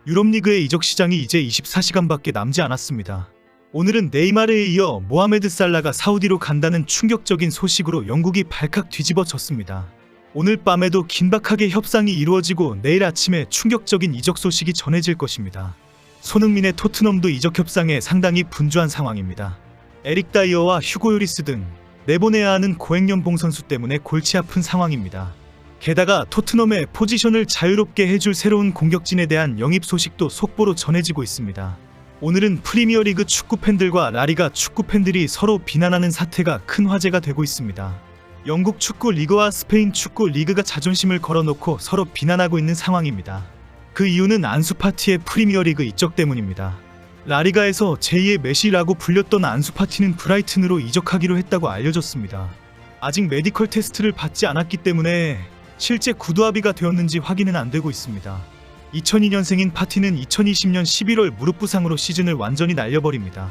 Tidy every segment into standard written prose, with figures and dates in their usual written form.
유럽리그의 이적 시장이 이제 24시간밖에 남지 않았습니다. 오늘은 네이마르에 이어 모하메드 살라가 사우디로 간다는 충격적인 소식으로 영국이 발칵 뒤집어졌습니다. 오늘 밤에도 긴박하게 협상이 이루어지고 내일 아침에 충격적인 이적 소식이 전해질 것입니다. 손흥민의 토트넘도 이적 협상에 상당히 분주한 상황입니다. 에릭 다이어와 휴고 요리스 등 내보내야 하는 고액연봉 선수 때문에 골치 아픈 상황입니다. 게다가 토트넘의 포지션을 자유롭게 해줄 새로운 공격진에 대한 영입 소식도 속보로 전해지고 있습니다. 오늘은 프리미어리그 축구팬들과 라리가 축구팬들이 서로 비난하는 사태가 큰 화제가 되고 있습니다. 영국 축구 리그와 스페인 축구 리그가 자존심을 걸어놓고 서로 비난하고 있는 상황입니다. 그 이유는 안수 파티의 프리미어리그 이적 때문입니다. 라리가에서 제2의 메시라고 불렸던 안수 파티는 브라이튼으로 이적하기로 했다고 알려졌습니다. 아직 메디컬 테스트를 받지 않았기 때문에 실제 구두 합의가 되었는지 확인은 안 되고 있습니다. 2002년생인 파티는 2020년 11월 무릎 부상으로 시즌을 완전히 날려버립니다.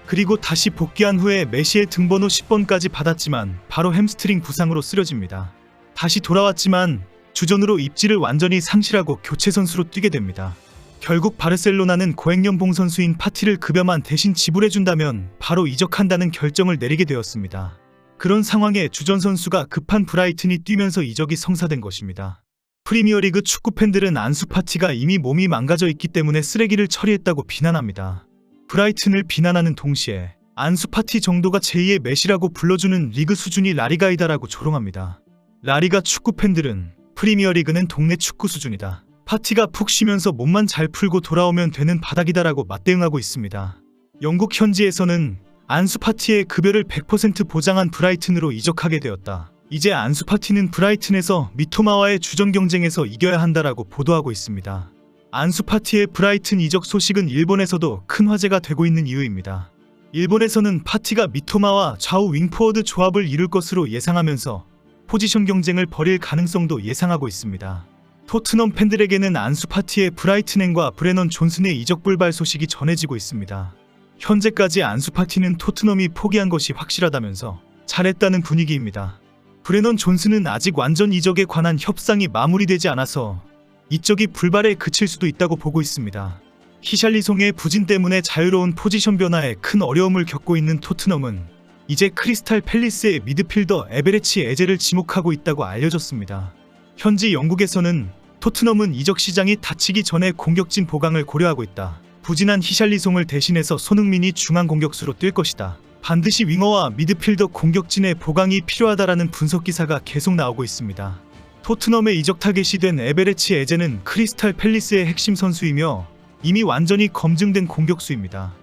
그리고 다시 복귀한 후에 메시의 등번호 10번까지 받았지만 바로 햄스트링 부상으로 쓰러집니다. 다시 돌아왔지만 주전으로 입지를 완전히 상실하고 교체 선수로 뛰게 됩니다. 결국 바르셀로나는 고액연봉 선수인 파티를 급여만 대신 지불해준다면 바로 이적한다는 결정을 내리게 되었습니다. 그런 상황에 주전 선수가 급한 브라이튼이 뛰면서 이적이 성사된 것입니다. 프리미어리그 축구팬들은 안수 파티가 이미 몸이 망가져 있기 때문에 쓰레기를 처리했다고 비난합니다. 브라이튼을 비난하는 동시에 안수 파티 정도가 제2의 메시라고 불러주는 리그 수준이 라리가이다라고 조롱합니다. 라리가 축구팬들은 프리미어리그는 동네 축구 수준이다. 파티가 푹 쉬면서 몸만 잘 풀고 돌아오면 되는 바닥이다라고 맞대응하고 있습니다. 영국 현지에서는 안수 파티의 급여를 100% 보장한 브라이튼으로 이적하게 되었다. 이제 안수 파티는 브라이튼에서 미토마와의 주전 경쟁에서 이겨야 한다라고 보도하고 있습니다. 안수 파티의 브라이튼 이적 소식은 일본에서도 큰 화제가 되고 있는 이유입니다. 일본에서는 파티가 미토마와 좌우 윙포워드 조합을 이룰 것으로 예상하면서 포지션 경쟁을 벌일 가능성도 예상하고 있습니다. 토트넘 팬들에게는 안수 파티의 브라이튼행과 브레넌 존슨의 이적 불발 소식이 전해지고 있습니다. 현재까지 안수 파티는 토트넘이 포기한 것이 확실하다면서 잘했다는 분위기입니다. 브레넌 존슨은 아직 완전 이적에 관한 협상이 마무리되지 않아서 이적이 불발에 그칠 수도 있다고 보고 있습니다. 히샬리송의 부진 때문에 자유로운 포지션 변화에 큰 어려움을 겪고 있는 토트넘은 이제 크리스탈 팰리스의 미드필더 에베레치 에제를 지목하고 있다고 알려졌습니다. 현지 영국에서는 토트넘은 이적 시장이 닫히기 전에 공격진 보강을 고려하고 있다. 부진한 히샬리송을 대신해서 손흥민이 중앙 공격수로 뛸 것이다. 반드시 윙어와 미드필더 공격진의 보강이 필요하다라는 분석 기사가 계속 나오고 있습니다. 토트넘의 이적 타겟이 된 에베레치 에제는 크리스탈 팰리스의 핵심 선수이며 이미 완전히 검증된 공격수입니다.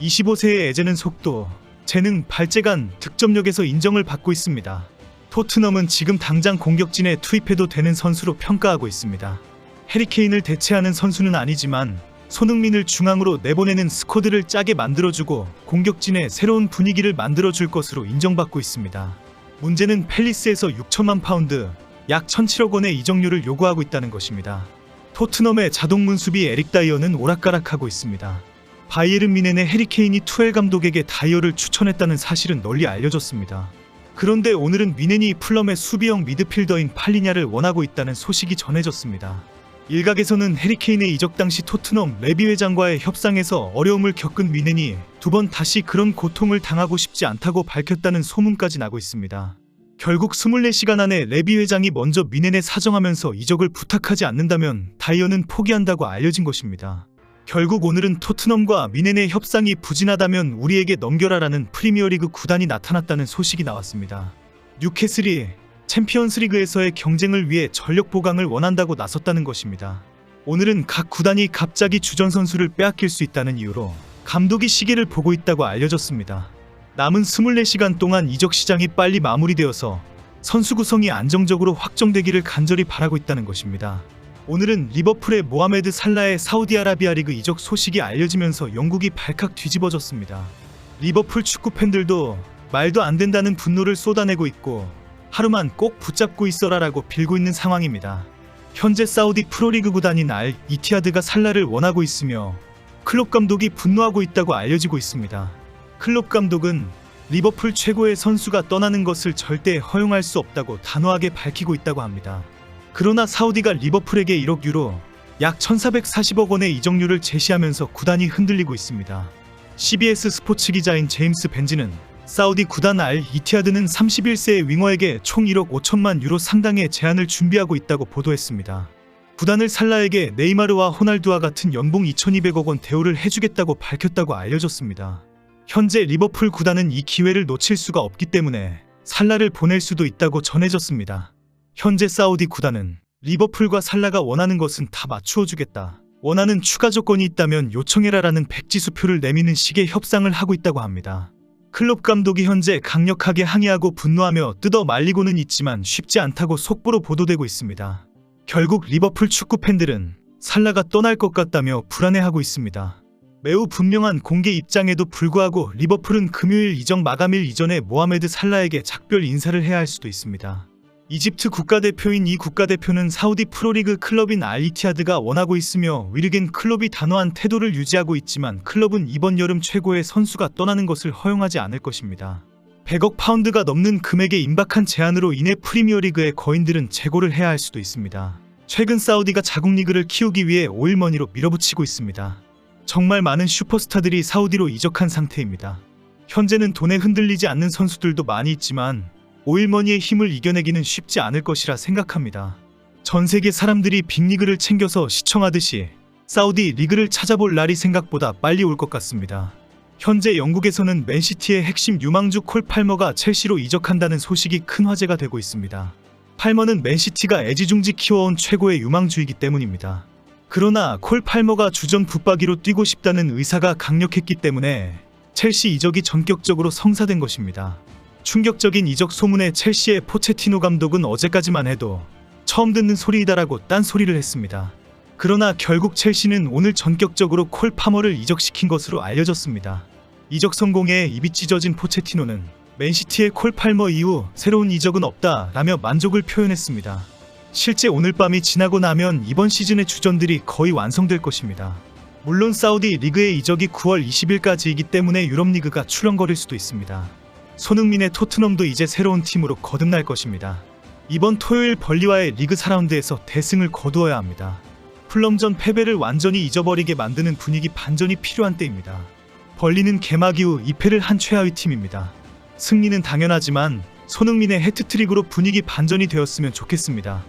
25세의 에제는 속도, 재능, 발재간, 득점력에서 인정을 받고 있습니다. 토트넘은 지금 당장 공격진에 투입해도 되는 선수로 평가하고 있습니다. 해리케인을 대체하는 선수는 아니지만 손흥민을 중앙으로 내보내는 스쿼드를 짜게 만들어주고 공격진에 새로운 분위기를 만들어줄 것으로 인정받고 있습니다. 문제는 팰리스에서 6천만 파운드, 약 1,007억 원의 이적료를 요구하고 있다는 것입니다. 토트넘의 자동 문수비 에릭 다이어는 오락가락하고 있습니다. 바이에른 뮌헨의 해리케인이 투엘 감독에게 다이어를 추천했다는 사실은 널리 알려졌습니다. 그런데 오늘은 뮌헨이 풀럼의 수비형 미드필더인 팔리냐를 원하고 있다는 소식이 전해졌습니다. 일각에서는 해리케인의 이적 당시 토트넘 레비 회장과의 협상에서 어려움을 겪은 뮌헨이 두 번 다시 그런 고통을 당하고 싶지 않다고 밝혔다는 소문까지 나고 있습니다. 결국 24시간 안에 레비 회장이 먼저 뮌헨에 사정하면서 이적을 부탁하지 않는다면 다이어는 포기한다고 알려진 것입니다. 결국 오늘은 토트넘과 뮌헨의 협상이 부진하다면 우리에게 넘겨라라는 프리미어리그 구단이 나타났다는 소식이 나왔습니다. 뉴캐슬이 챔피언스리그에서의 경쟁을 위해 전력 보강을 원한다고 나섰다는 것입니다. 오늘은 각 구단이 갑자기 주전 선수를 빼앗길 수 있다는 이유로 감독이 시계를 보고 있다고 알려졌습니다. 남은 24시간 동안 이적 시장이 빨리 마무리되어서 선수 구성이 안정적으로 확정되기를 간절히 바라고 있다는 것입니다. 오늘은 리버풀의 모하메드 살라의 사우디아라비아 리그 이적 소식이 알려지면서 영국이 발칵 뒤집어졌습니다. 리버풀 축구 팬들도 말도 안 된다는 분노를 쏟아내고 있고 하루만 꼭 붙잡고 있어라라고 빌고 있는 상황입니다. 현재 사우디 프로리그 구단인 알 이티하드가 살라를 원하고 있으며 클롭 감독이 분노하고 있다고 알려지고 있습니다. 클롭 감독은 리버풀 최고의 선수가 떠나는 것을 절대 허용할 수 없다고 단호하게 밝히고 있다고 합니다. 그러나 사우디가 리버풀에게 1억 유로, 약 1440억 원의 이적료를 제시하면서 구단이 흔들리고 있습니다. CBS 스포츠 기자인 제임스 벤지는 사우디 구단 알 이티하드는 31세의 윙어에게 총 1억 5천만 유로 상당의 제안을 준비하고 있다고 보도했습니다. 구단을 살라에게 네이마르와 호날두와 같은 연봉 2200억 원 대우를 해주겠다고 밝혔다고 알려졌습니다. 현재 리버풀 구단은 이 기회를 놓칠 수가 없기 때문에 살라를 보낼 수도 있다고 전해졌습니다. 현재 사우디 구단은 리버풀과 살라가 원하는 것은 다 맞추어주겠다, 원하는 추가 조건이 있다면 요청해라라는 백지수표를 내미는 식의 협상을 하고 있다고 합니다. 클롭 감독이 현재 강력하게 항의하고 분노하며 뜯어 말리고는 있지만 쉽지 않다고 속보로 보도되고 있습니다. 결국 리버풀 축구 팬들은 살라가 떠날 것 같다며 불안해하고 있습니다. 매우 분명한 공개 입장에도 불구하고 리버풀은 금요일 이적 마감일 이전에 모하메드 살라에게 작별 인사를 해야 할 수도 있습니다. 이집트 국가대표인 이 국가대표는 사우디 프로리그 클럽인 알 이티하드가 원하고 있으며 위르겐 클럽이 단호한 태도를 유지하고 있지만 클럽은 이번 여름 최고의 선수가 떠나는 것을 허용하지 않을 것입니다. 100억 파운드가 넘는 금액의 임박한 제안으로 인해 프리미어리그의 거인들은 재고를 해야 할 수도 있습니다. 최근 사우디가 자국 리그를 키우기 위해 오일머니로 밀어붙이고 있습니다. 정말 많은 슈퍼스타들이 사우디로 이적한 상태입니다. 현재는 돈에 흔들리지 않는 선수들도 많이 있지만 오일머니의 힘을 이겨내기는 쉽지 않을 것이라 생각합니다. 전 세계 사람들이 빅리그를 챙겨서 시청하듯이 사우디 리그를 찾아볼 날이 생각보다 빨리 올 것 같습니다. 현재 영국에서는 맨시티의 핵심 유망주 콜 팔머가 첼시로 이적한다는 소식이 큰 화제가 되고 있습니다. 팔머는 맨시티가 애지중지 키워온 최고의 유망주이기 때문입니다. 그러나 콜 팔머가 주전 붙박이로 뛰고 싶다는 의사가 강력했기 때문에 첼시 이적이 전격적으로 성사된 것입니다. 충격적인 이적 소문에 첼시의 포체티노 감독은 어제까지만 해도 처음 듣는 소리이다라고 딴소리를 했습니다. 그러나 결국 첼시는 오늘 전격적으로 콜 파머를 이적시킨 것으로 알려졌습니다. 이적 성공에 입이 찢어진 포체티노는 맨시티의 콜 팔머 이후 새로운 이적은 없다라며 만족을 표현했습니다. 실제 오늘 밤이 지나고 나면 이번 시즌의 주전들이 거의 완성될 것입니다. 물론 사우디 리그의 이적이 9월 20일까지이기 때문에 유럽리그가 출렁거릴 수도 있습니다. 손흥민의 토트넘도 이제 새로운 팀으로 거듭날 것입니다. 이번 토요일 벌리와의 리그 4라운드에서 대승을 거두어야 합니다. 풀럼전 패배를 완전히 잊어버리게 만드는 분위기 반전이 필요한 때입니다. 벌리는 개막 이후 2패를 한 최하위 팀입니다. 승리는 당연하지만 손흥민의 해트트릭으로 분위기 반전이 되었으면 좋겠습니다.